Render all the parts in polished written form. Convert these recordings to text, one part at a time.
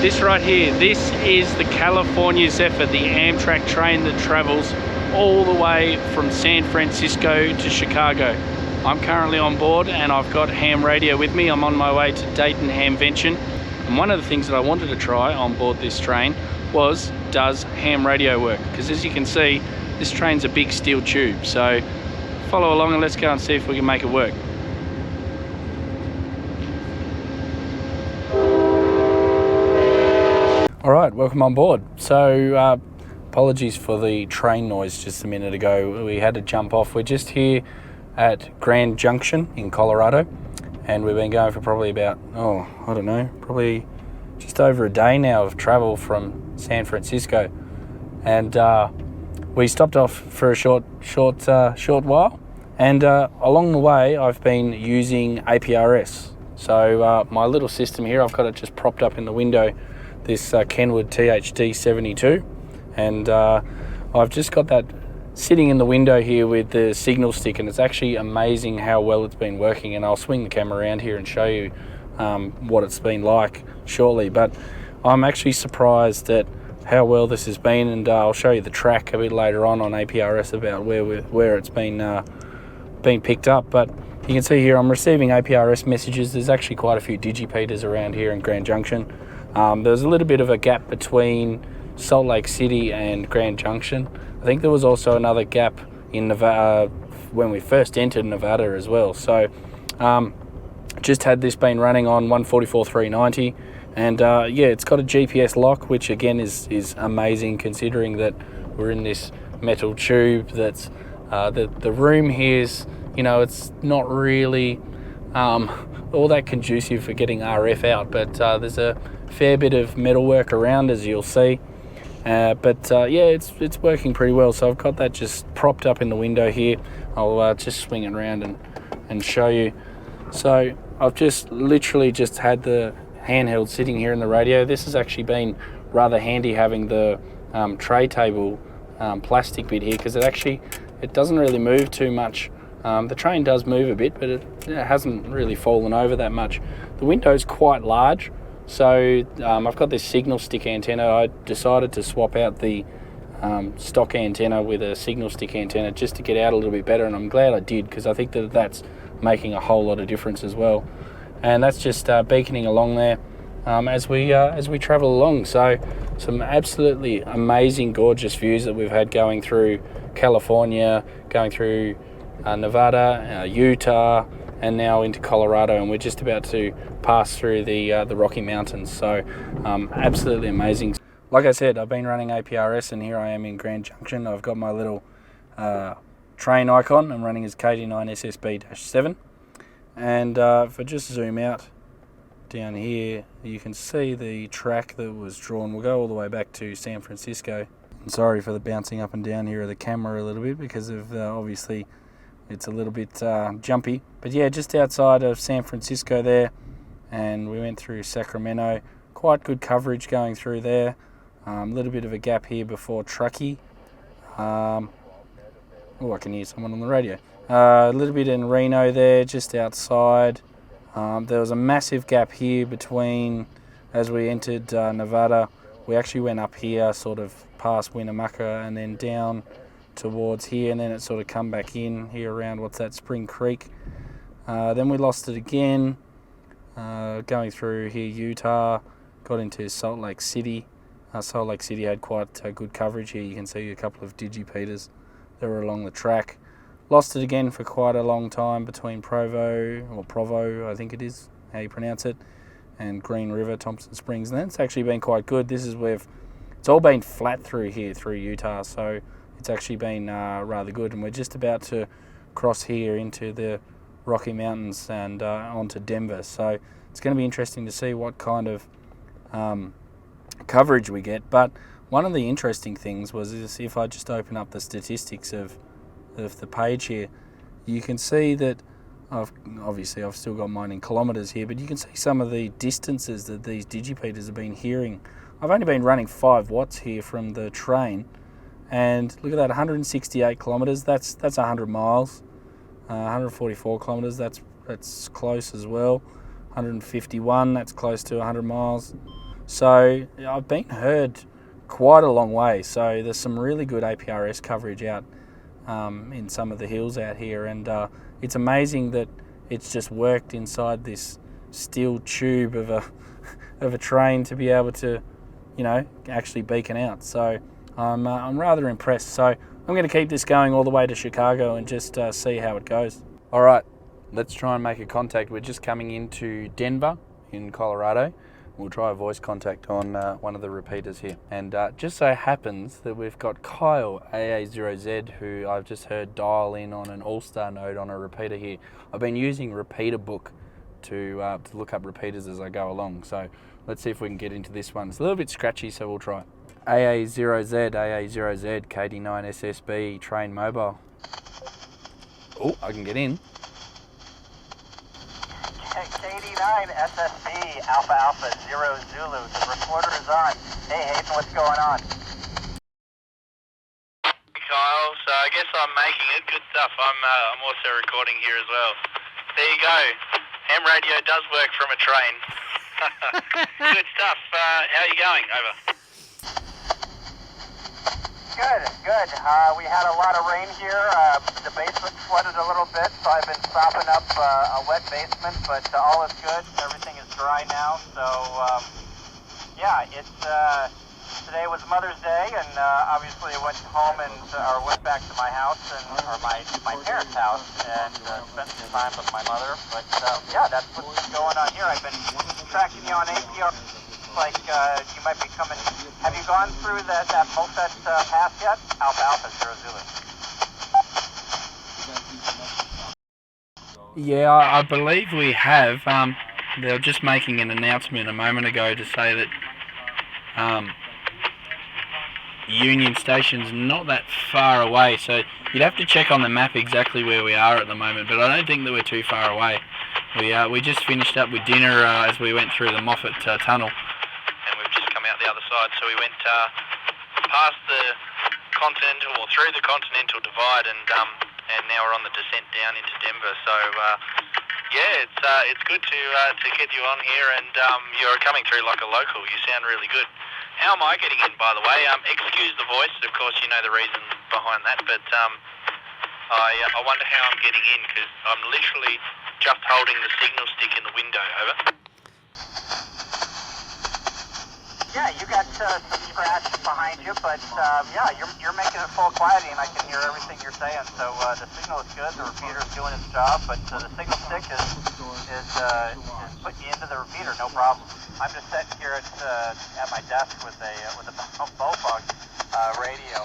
This right here, this is the California Zephyr, the Amtrak train that travels all the way from San Francisco to Chicago. I'm currently on board and I've got ham radio with me. I'm on my way to Dayton Hamvention. And one of the things that I wanted to try on board this train was, does ham radio work? Because as you can see, this train's a big steel tube. So follow along and let's go and see if we can make it work. All right, welcome on board. So apologies for the train noise just a minute ago. We had to jump off. We're just here at Grand Junction in Colorado, and we've been going for probably about, I don't know, probably just over a day now of travel from San Francisco. And we stopped off for a short while, and along the way I've been using APRS. So my little system here, I've got it just propped up in the window, this Kenwood THD72, and I've just got that sitting in the window here with the signal stick, and it's actually amazing how well it's been working. And I'll swing the camera around here and show you what it's been like shortly, but I'm actually surprised at how well this has been, and I'll show you the track a bit later on APRS about where it's been picked up. But you can see here I'm receiving APRS messages. There's actually quite a few digipeaters around here in Grand Junction. There's a little bit of a gap between Salt Lake City and Grand Junction. I think there was also another gap in Nevada when we first entered Nevada as well. So just had this been running on 144.390, and yeah, it's got a GPS lock, which again is amazing considering that we're in this metal tube. That's the room here's, it's not really all that conducive for getting RF out, but there's a fair bit of metalwork around, as you'll see. But yeah, it's working pretty well. So I've got that just propped up in the window here. I'll just swing it around and show you. So I've just literally just had the handheld sitting here in the radio. This has actually been rather handy having the tray table plastic bit here, because it doesn't really move too much. The train does move a bit, but it hasn't really fallen over that much. The window's quite large, so I've got this signal stick antenna. I decided to swap out the stock antenna with a signal stick antenna just to get out a little bit better, and I'm glad I did, because I think that's making a whole lot of difference as well. And that's just beaconing along there as we travel along. So some absolutely amazing, gorgeous views that we've had going through California, going through Nevada, Utah, and now into Colorado, and we're just about to pass through the Rocky Mountains. So absolutely amazing. Like I said, I've been running APRS, and here I am in Grand Junction. I've got my little train icon. I'm running as KD9SSB-7, and if I just zoom out down here, you can see the track that was drawn. We'll go all the way back to San Francisco. I'm sorry for the bouncing up and down here of the camera a little bit, because of obviously it's a little bit jumpy. But yeah, just outside of San Francisco there, and we went through Sacramento. Quite good coverage going through there. A little bit of a gap here before Truckee. I can hear someone on the radio. A little bit in Reno there, just outside. There was a massive gap here between, as we entered Nevada. We actually went up here, sort of past Winnemucca, and then down towards here, and then it sort of come back in here around, Spring Creek. Then we lost it again, going through here Utah, got into Salt Lake City. Salt Lake City had quite good coverage here. You can see a couple of digipeaters that were along the track. Lost it again for quite a long time between Provo, I think it is how you pronounce it, and Green River, Thompson Springs. And that's actually been quite good. This is where it's all been flat through here, through Utah, so it's actually been rather good. And we're just about to cross here into the Rocky Mountains and onto Denver. So it's going to be interesting to see what kind of coverage we get. But one of the interesting things is if I just open up the statistics of the page here, you can see that I've still got mine in kilometres here, but you can see some of the distances that these digipeaters have been hearing. I've only been running 5 watts here from the train, and look at that, 168 kilometres, that's 100 miles. 144 kilometres, that's close as well. 151, that's close to 100 miles. So I've been heard quite a long way. So there's some really good APRS coverage out in some of the hills out here, and it's amazing that it's just worked inside this steel tube of a train to be able to, actually beacon out. So I'm rather impressed. So I'm going to keep this going all the way to Chicago and just see how it goes. All right, let's try and make a contact. We're just coming into Denver in Colorado. We'll try a voice contact on one of the repeaters here. And just so happens that we've got Kyle, AA0Z, who I've just heard dial in on an All-Star node on a repeater here. I've been using Repeater Book to look up repeaters as I go along. So let's see if we can get into this one. It's a little bit scratchy, so we'll try. AA0Z, AA0Z, KD9SSB, train mobile. Oh, I can get in. KD9 SSB Alpha Alpha 0 Zulu. The recorder is on. Hey Hayden, what's going on? Kyle, so I guess I'm making it. Good stuff. I'm also recording here as well. There you go. Ham radio does work from a train. Good stuff. How are you going? Over. Good. We had a lot of rain here. The basement flooded a little bit, so I've been sopping up a wet basement, but all is good. Everything is dry now, so yeah, today was Mother's Day, and obviously I went home or went back to my house or my parents' house and spent some time with my mother. But yeah, that's what's been going on here. I've been tracking you on APR. Like you might be coming. Have you gone through that Mulfet pass yet? Alpha Alpha 0 Zulu. Yeah, I believe we have. They were just making an announcement a moment ago to say that Union Station's not that far away, so you'd have to check on the map exactly where we are at the moment, but I don't think that we're too far away. We just finished up with dinner as we went through the Moffat Tunnel. And we've just come out the other side, so we went past the Continental, or through the Continental Divide, and now we're on the descent down into Denver. So yeah, it's good to get you on here, and you're coming through like a local. You sound really good. How am I getting in, by the way? Excuse the voice, of course you know the reason behind that, but I wonder how I'm getting in, because I'm literally just holding the signal stick in the window. Over. Yeah, you got some scratch behind you, but yeah, you're making it full quality, and I can hear everything you're saying. So the signal is good, the repeater's doing its job, but the signal stick is putting you into the repeater, no problem. I'm just sitting here at my desk with a Bowfog radio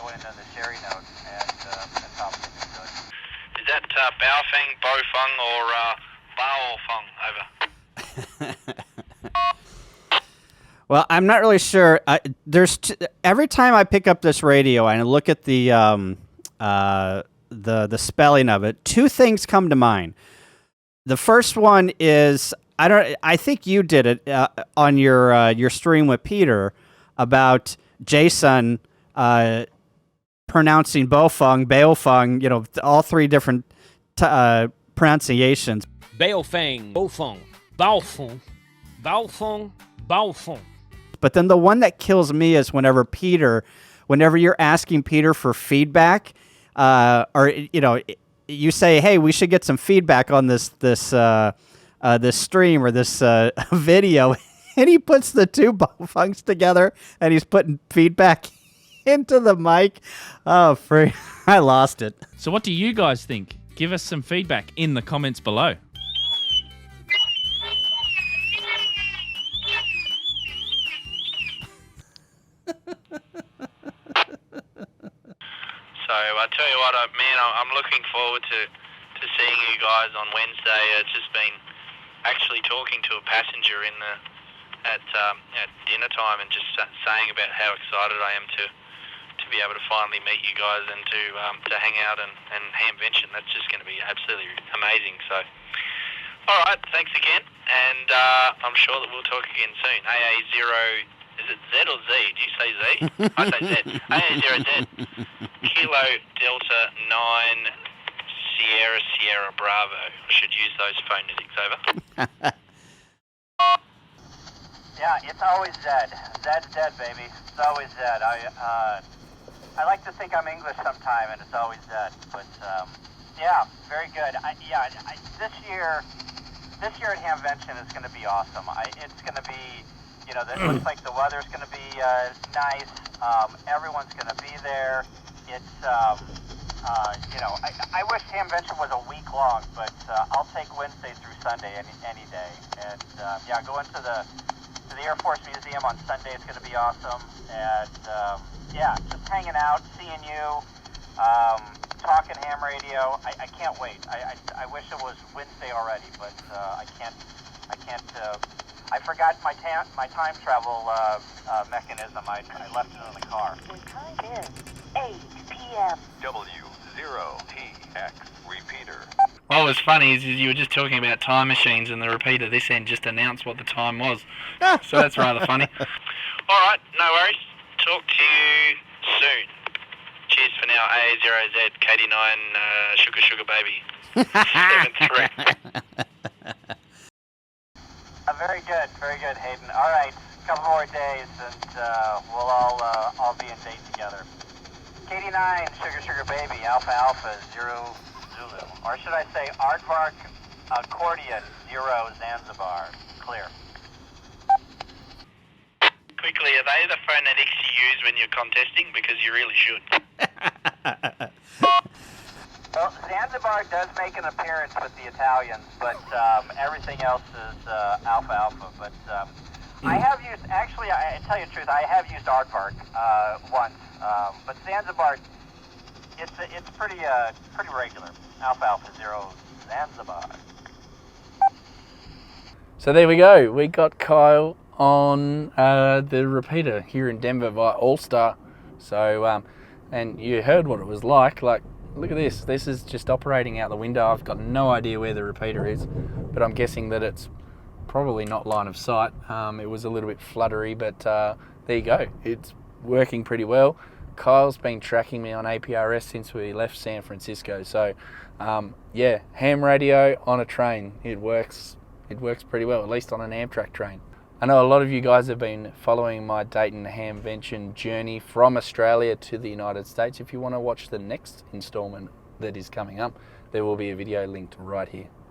going into the Cherry Note, and that's how it's good. Is that Baofeng, Bofeng, or Baofeng? Over. Well, I'm not really sure. Every time I pick up this radio and I look at the spelling of it, two things come to mind. The first one is I think you did it on your stream with Peter about Jason pronouncing Baofeng, all three different pronunciations. Baofeng, Bofeng, Baofeng, Baofeng, Baofeng. But then the one that kills me is whenever you're asking Peter for feedback, or you say, "Hey, we should get some feedback on this stream or this video," and he puts the two Bofengs together and he's putting feedback into the mic. Oh, I lost it. So what do you guys think? Give us some feedback in the comments below. So I tell you what, man, I'm looking forward to seeing you guys on Wednesday. It's just been actually talking to a passenger at dinner time and just saying about how excited I am to be able to finally meet you guys and to hang out and Hamvention. That's just going to be absolutely amazing. So, all right, thanks again, and I'm sure that we'll talk again soon. AA0. Is it Z or Z? Do you say Z? I say Z. AA0Z. Kilo Delta 9 Sierra Bravo. I should use those phonetics. Over. Yeah, it's always Zed. Zed's dead, baby. It's always Zed. I like to think I'm English sometime, and it's always Zed. But yeah, very good. This year at Hamvention is going to be awesome. It's going to be, it looks like the weather's going to be nice. Everyone's going to be there. It's, I wish Hamvention was a week long, but I'll take Wednesday through Sunday any day. And going to the Air Force Museum on Sunday is going to be awesome. And just hanging out, seeing you, talking ham radio. I can't wait. I wish it was Wednesday already, but I can't. I forgot my time travel mechanism. I left it in the car. The time is 8 p.m. W0TX repeater. What was funny is you were just talking about time machines, and the repeater this end just announced what the time was. So that's rather funny. All right, no worries. Talk to you soon. Cheers for now. A0Z, KD9, Sugar Baby. 7-3. Very good, Hayden. All right, a couple more days, and we'll all be in date together. KD9, Sugar Baby, Alpha 0 Zulu, or should I say Aardvark Accordion 0 Zanzibar. Clear. Quickly, are they the phonetics you use when you're contesting? Because you really should. Well, Zanzibar does make an appearance with the Italians, but everything else is Alpha. But I have used, actually, I tell you the truth, I have used Aardvark once, but Zanzibar, it's pretty regular. Alpha 0 Zanzibar. So there we go. We got Kyle on the repeater here in Denver via All-Star. So, and you heard what it was like. Like, look at this. This is just operating out the window. I've got no idea where the repeater is, but I'm guessing that it's probably not line of sight. It was a little bit fluttery, but there you go. It's working pretty well. Kyle's been tracking me on APRS since we left San Francisco. So, yeah, ham radio on a train. It works pretty well, at least on an Amtrak train. I know a lot of you guys have been following my Dayton Hamvention journey from Australia to the United States. If you want to watch the next installment that is coming up, there will be a video linked right here.